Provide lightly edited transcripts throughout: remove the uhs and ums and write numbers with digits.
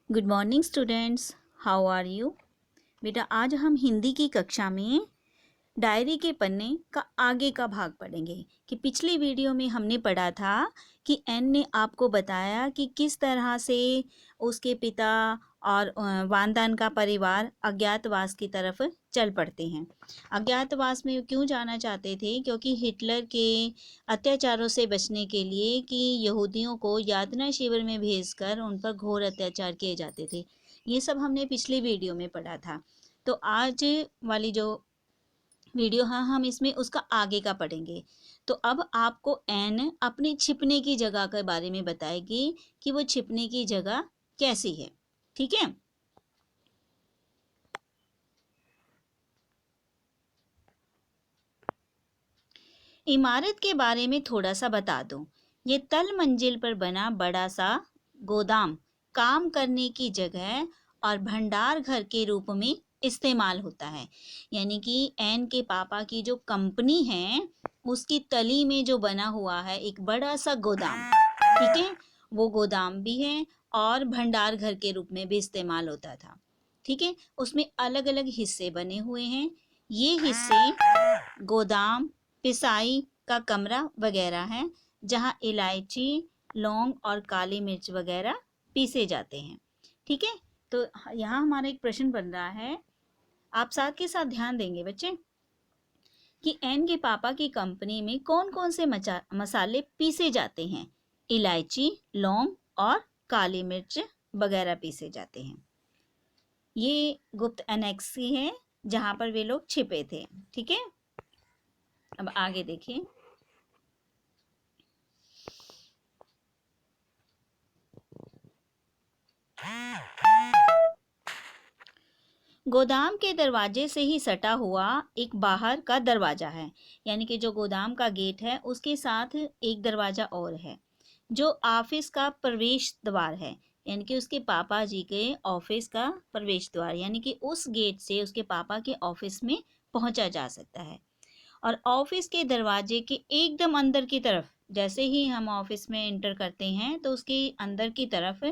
Good morning students, how are you. बेटा आज हम हिंदी की कक्षा में डायरी के पन्ने का आगे का भाग पढ़ेंगे कि पिछली वीडियो में हमने पढ़ा था कि एन ने आपको बताया कि किस तरह से उसके पिता और वानदान का परिवार अज्ञातवास की तरफ चल पड़ते हैं। अज्ञातवास में क्यों जाना चाहते थे? क्योंकि हिटलर के अत्याचारों से बचने के लिए कि यहूदियों को यातना शिविर में भेजकर उन पर घोर अत्याचार किए जाते थे। ये सब हमने पिछली वीडियो में पढ़ा था। तो आज वाली जो वीडियो हम इसमें उसका आगे का पढ़ेंगे। तो अब आपको एन अपनी छिपने की जगह के बारे में बताएगी कि वो छिपने की जगह कैसी है। ठीक है। इमारत के बारे में थोड़ा सा बता दूं। ये तल मंजिल पर बना बड़ा सा गोदाम काम करने की जगह और भंडार घर के रूप में इस्तेमाल होता है। यानी कि एन के पापा की जो कंपनी है उसकी तली में जो बना हुआ है एक बड़ा सा गोदाम, ठीक है, वो गोदाम भी है और भंडार घर के रूप में भी इस्तेमाल होता था। ठीक है, उसमें अलग अलग हिस्से बने हुए हैं। ये हिस्से गोदाम, पिसाई का कमरा वगैरह है जहाँ इलायची, लौंग और काली मिर्च वगैरह पीसे जाते हैं। ठीक है, तो यहाँ हमारा एक प्रश्न बन रहा है, आप साथ के साथ ध्यान देंगे बच्चे कि एन के पापा की कंपनी में कौन कौन से मसाले पीसे जाते हैं। इलायची, लौंग और काली मिर्च वगैरह पीसे जाते हैं। ये गुप्त एनेक्स है जहाँ पर वे लोग छिपे थे। ठीक है, अब आगे देखिए। गोदाम के दरवाजे से ही सटा हुआ एक बाहर का दरवाजा है। यानी कि जो गोदाम का गेट है उसके साथ एक दरवाजा और है जो ऑफिस का प्रवेश द्वार है। यानी कि उसके पापा जी के ऑफिस का प्रवेश द्वार, यानी कि उस गेट से उसके पापा के ऑफिस में पहुंचा जा सकता है। और ऑफिस के दरवाजे के एकदम अंदर की तरफ, जैसे ही हम ऑफिस में एंटर करते हैं तो उसके अंदर की तरफ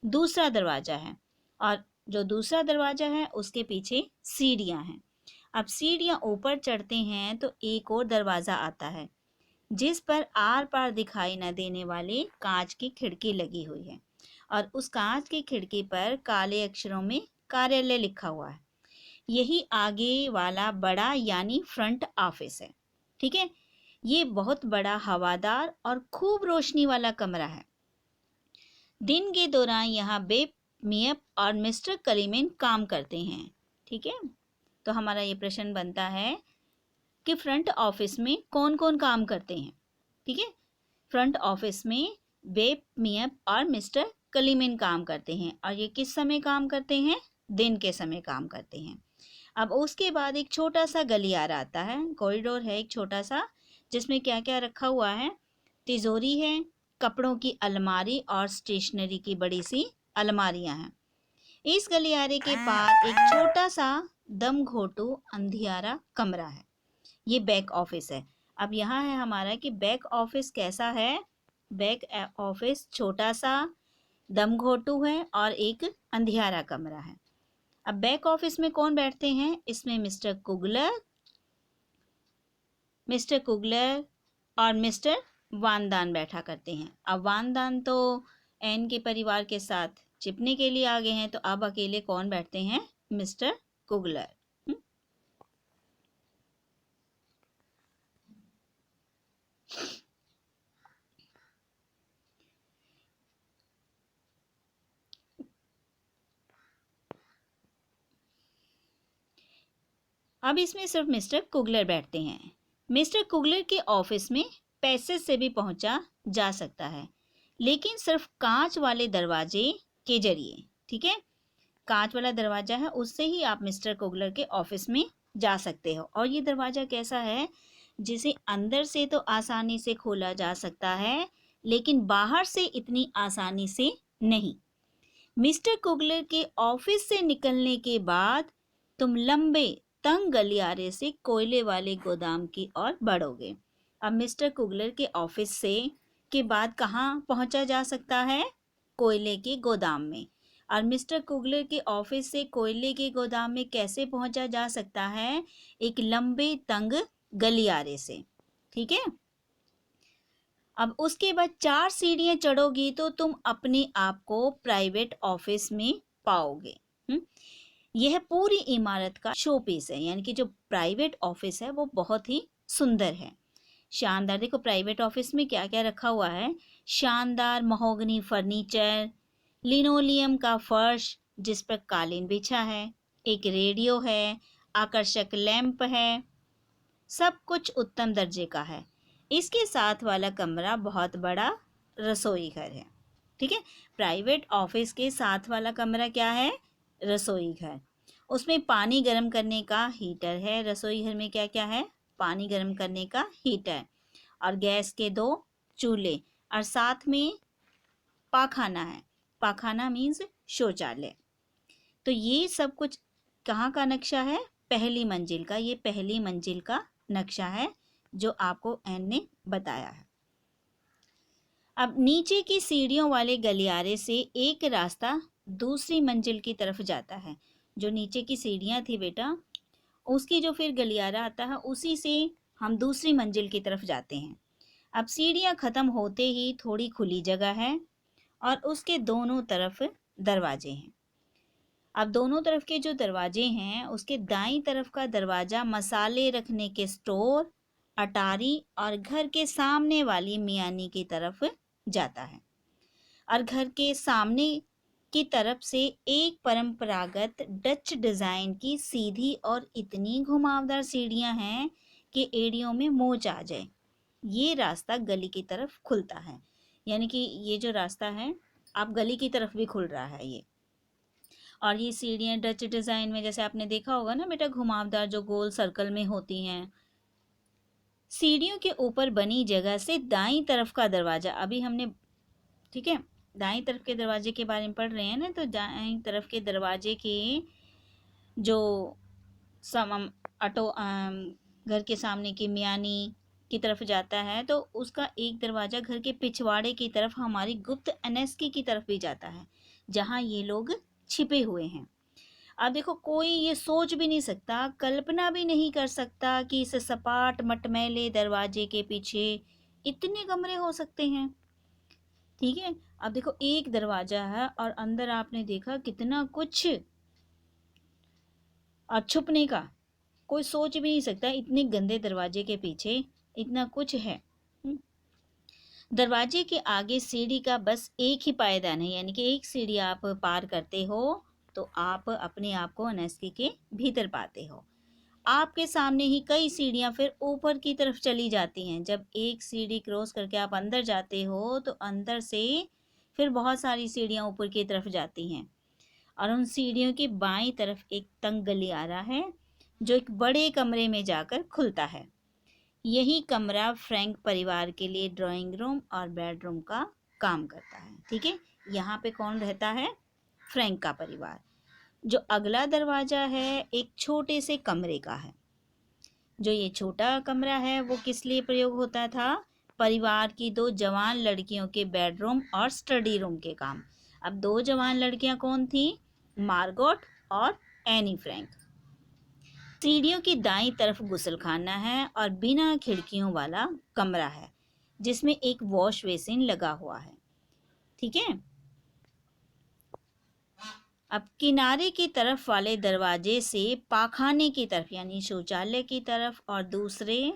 दूसरा दरवाजा है और जो दूसरा दरवाजा है उसके पीछे सीढ़ियां हैं। अब सीढ़ियां ऊपर चढ़ते हैं तो एक और दरवाजा आता है जिस पर आर पार दिखाई न देने वाली कांच की खिड़की लगी हुई है और उस कांच की खिड़की पर काले अक्षरों में कार्यालय लिखा हुआ है। यही आगे वाला बड़ा यानी फ्रंट ऑफिस है। ठीक है, ये बहुत बड़ा हवादार और खूब रोशनी वाला कमरा है। दिन के दौरान यहाँ बेप, मियप और मिस्टर कलीमेन काम करते हैं। ठीक है, तो हमारा ये प्रश्न बनता है कि फ्रंट ऑफिस में कौन कौन काम करते हैं। ठीक है, फ्रंट ऑफिस में बेप, मियप और मिस्टर कलीमेन काम करते हैं और ये किस समय काम करते हैं? दिन के समय काम करते हैं। अब उसके बाद एक छोटा सा गलियारा आता है, कॉरिडोर है एक छोटा सा, जिसमें क्या क्या रखा हुआ है? तिजोरी है, कपड़ों की अलमारी और स्टेशनरी की बड़ी सी अलमारियां हैं। इस गलियारे के पार एक छोटा सा दम घोटू अंधियारा कमरा है। ये बैक ऑफिस है। अब यहाँ है हमारा कि बैक ऑफिस कैसा है। बैक ऑफिस छोटा सा दम घोटू है और एक अंधियारा कमरा है। अब बैक ऑफिस में कौन बैठते हैं? इसमें मिस्टर कुगलर और मिस्टर वानदान बैठा करते हैं। अब वानदान तो एन के परिवार के साथ छिपने के लिए आ गए हैं, तो अब अकेले कौन बैठते हैं? Mister Coogler. अब इसमें सिर्फ मिस्टर कुगलर बैठते हैं। मिस्टर कुगलर के ऑफिस में पैसेज से भी पहुंचा जा सकता है, लेकिन सिर्फ कांच वाले दरवाजे के जरिए। ठीक है, कांच वाला दरवाजा है, उससे ही आप मिस्टर कुगलर के ऑफिस में जा सकते हो। और ये दरवाजा कैसा है? जिसे अंदर से तो आसानी से खोला जा सकता है, लेकिन बाहर से इतनी आसानी से नहीं। मिस्टर कुगलर के ऑफिस से निकलने के बाद तुम लंबे तंग गलियारे से कोयले वाले गोदाम की ओर बढ़ोगे। अब मिस्टर कुगलर के ऑफिस से के बाद कहाँ पहुंचा जा सकता है? कोयले के गोदाम में। और मिस्टर कुगलर के ऑफिस से कोयले के गोदाम में कैसे पहुंचा जा सकता है? एक लंबे तंग गलियारे से। ठीक है। अब उसके बाद 4 सीढ़ियां चढ़ोगी तो तुम अपने आप को प्राइवेट ऑफिस में पाओगे। यह पूरी इमारत का शो पीस है, यानी कि जो प्राइवेट ऑफिस है वो बहुत ही सुंदर है, शानदार। देखो प्राइवेट ऑफिस में क्या क्या रखा हुआ है। शानदार महोगनी फर्नीचर, लिनोलियम का फर्श जिस पर कालीन बिछा है, एक रेडियो है, आकर्षक लैंप है, सब कुछ उत्तम दर्जे का है। इसके साथ वाला कमरा बहुत बड़ा रसोई घर है। ठीक है। प्राइवेट ऑफिस के साथ वाला कमरा क्या है? रसोई घर। उसमें पानी गर्म करने का हीटर है। रसोई घर में क्या क्या है? पानी गर्म करने का हीटर और गैस के 2 चूल्हे और साथ में पाखाना है। पाखाना मीन्स शौचालय। तो ये सब कुछ कहाँ का नक्शा है? पहली मंजिल का। ये पहली मंजिल का नक्शा है जो आपको एन ने बताया है। अब नीचे की सीढ़ियों वाले गलियारे से एक रास्ता दूसरी मंजिल की तरफ जाता है। जो नीचे की सीढ़ियां थी बेटा, उसकी जो फिर गलियारा आता है उसी से हम दूसरी मंजिल की तरफ जाते हैं। अब सीढ़ियां खत्म होते ही थोड़ी खुली जगह है और उसके दोनों तरफ दरवाजे हैं। अब दोनों तरफ के जो दरवाजे हैं उसके दाईं तरफ का दरवाजा मसाले रखने के स्टोर, अटारी और घर के सामने वाली मियानी की तरफ जाता है। और घर के सामने की तरफ से एक परंपरागत डच डिजाइन की सीधी और इतनी घुमावदार सीढ़ियां हैं कि एड़ियों में मोच आ जाए। ये रास्ता गली की तरफ खुलता है, यानी कि ये जो रास्ता है आप गली की तरफ भी खुल रहा है ये। और ये सीढ़ियाँ डच डिज़ाइन में, जैसे आपने देखा होगा ना बेटा, घुमावदार जो गोल सर्कल में होती हैं। सीढ़ियों के ऊपर बनी जगह से दाईं तरफ का दरवाज़ा, अभी हमने, ठीक है, दाईं तरफ के दरवाजे के बारे में पढ़ रहे हैं ना, तो दाईं तरफ के दरवाजे के जो सम ऑटो घर के सामने की मियानी की तरफ जाता है तो उसका एक दरवाज़ा घर के पिछवाड़े की तरफ हमारी गुप्त एनएसकी की तरफ भी जाता है, जहाँ ये लोग छिपे हुए हैं। अब देखो कोई ये सोच भी नहीं सकता, कल्पना भी नहीं कर सकता कि इस सपाट मटमैले दरवाजे के पीछे इतने कमरे हो सकते हैं। ठीक है। अब देखो एक दरवाजा है और अंदर आपने देखा कितना कुछ, और छुपने का कोई सोच भी नहीं सकता इतने गंदे दरवाजे के पीछे इतना कुछ है। दरवाजे के आगे सीढ़ी का बस एक ही पायदान है, यानी कि एक सीढ़ी आप पार करते हो तो आप अपने आप को एनएसके के भीतर पाते हो। आपके सामने ही कई सीढ़ियां फिर ऊपर की तरफ चली जाती हैं। जब एक सीढ़ी क्रॉस करके आप अंदर जाते हो तो अंदर से फिर बहुत सारी सीढ़ियां ऊपर की तरफ जाती हैं और उन सीढ़ियों की बाईं तरफ एक तंग गलियारा है जो एक बड़े कमरे में जाकर खुलता है। यही कमरा फ्रैंक परिवार के लिए ड्राइंग रूम और बेडरूम का काम करता है। ठीक है। यहाँ पे कौन रहता है? फ्रैंक का परिवार। जो अगला दरवाजा है एक छोटे से कमरे का है। जो ये छोटा कमरा है वो किस लिए प्रयोग होता था? परिवार की 2 जवान लड़कियों के बेडरूम और स्टडी रूम के काम। अब 2 जवान लड़कियां कौन थी? मार्गोट और एनी फ्रैंक। सीढ़ियों की दाईं तरफ गुसलखाना है और बिना खिड़कियों वाला कमरा है जिसमें एक वॉश बेसिन लगा हुआ है। ठीक है। अब किनारे की तरफ वाले दरवाजे से पाखाने की तरफ यानी शौचालय की तरफ और दूसरे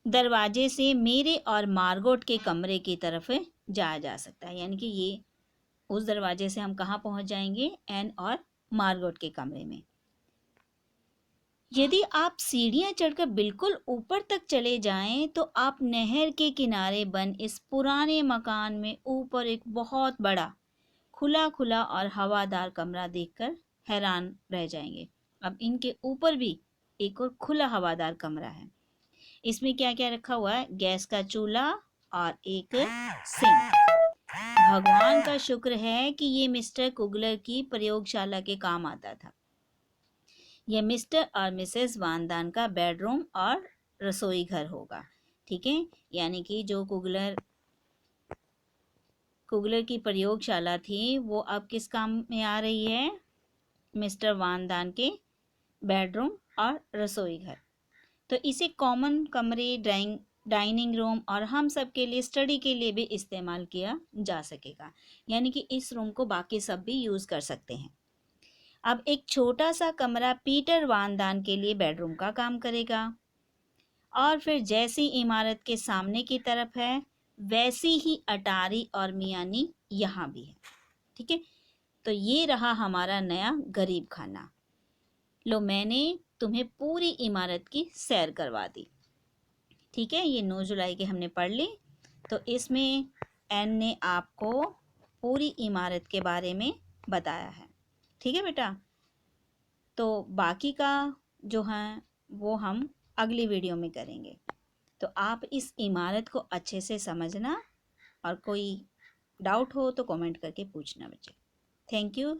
दरवाजे से मेरे और मार्गोट के कमरे की तरफ जाया जा सकता है, यानी कि ये उस दरवाजे से हम कहाँ पहुंच जाएंगे? एन और मार्गोट के कमरे में। यदि आप सीढ़ियां चढ़कर बिल्कुल ऊपर तक चले जाएं तो आप नहर के किनारे बन इस पुराने मकान में ऊपर एक बहुत बड़ा खुला खुला और हवादार कमरा देखकर हैरान रह जाएंगे। अब इनके ऊपर भी एक और खुला हवादार कमरा है। इसमें क्या क्या रखा हुआ है? गैस का चूल्हा और एक सिंक। भगवान का शुक्र है कि ये मिस्टर कुगलर की प्रयोगशाला के काम आता था। यह मिस्टर और मिसेस वानदान का बेडरूम और रसोई घर होगा। ठीक है। यानी कि जो कुगलर कुगलर की प्रयोगशाला थी वो अब किस काम में आ रही है? मिस्टर वान दान के बेडरूम और रसोई घर। तो इसे कॉमन कमरे, डाइनिंग रूम और हम सब के लिए स्टडी के लिए भी इस्तेमाल किया जा सकेगा, यानी कि इस रूम को बाकी सब भी यूज़ कर सकते हैं। अब एक छोटा सा कमरा पीटर वान दान के लिए बेडरूम का काम करेगा, और फिर जैसी इमारत के सामने की तरफ है वैसी ही अटारी और मियानी यहाँ भी है। ठीक है, तो ये रहा हमारा नया गरीब खाना। लो, मैंने तुम्हें पूरी इमारत की सैर करवा दी। ठीक है, ये 9 जुलाई के हमने पढ़ ली। तो इसमें एन ने आपको पूरी इमारत के बारे में बताया है। ठीक है बेटा, तो बाकी का जो है वो हम अगली वीडियो में करेंगे। तो आप इस इमारत को अच्छे से समझना, और कोई डाउट हो तो कमेंट करके पूछना बच्चे। Thank you.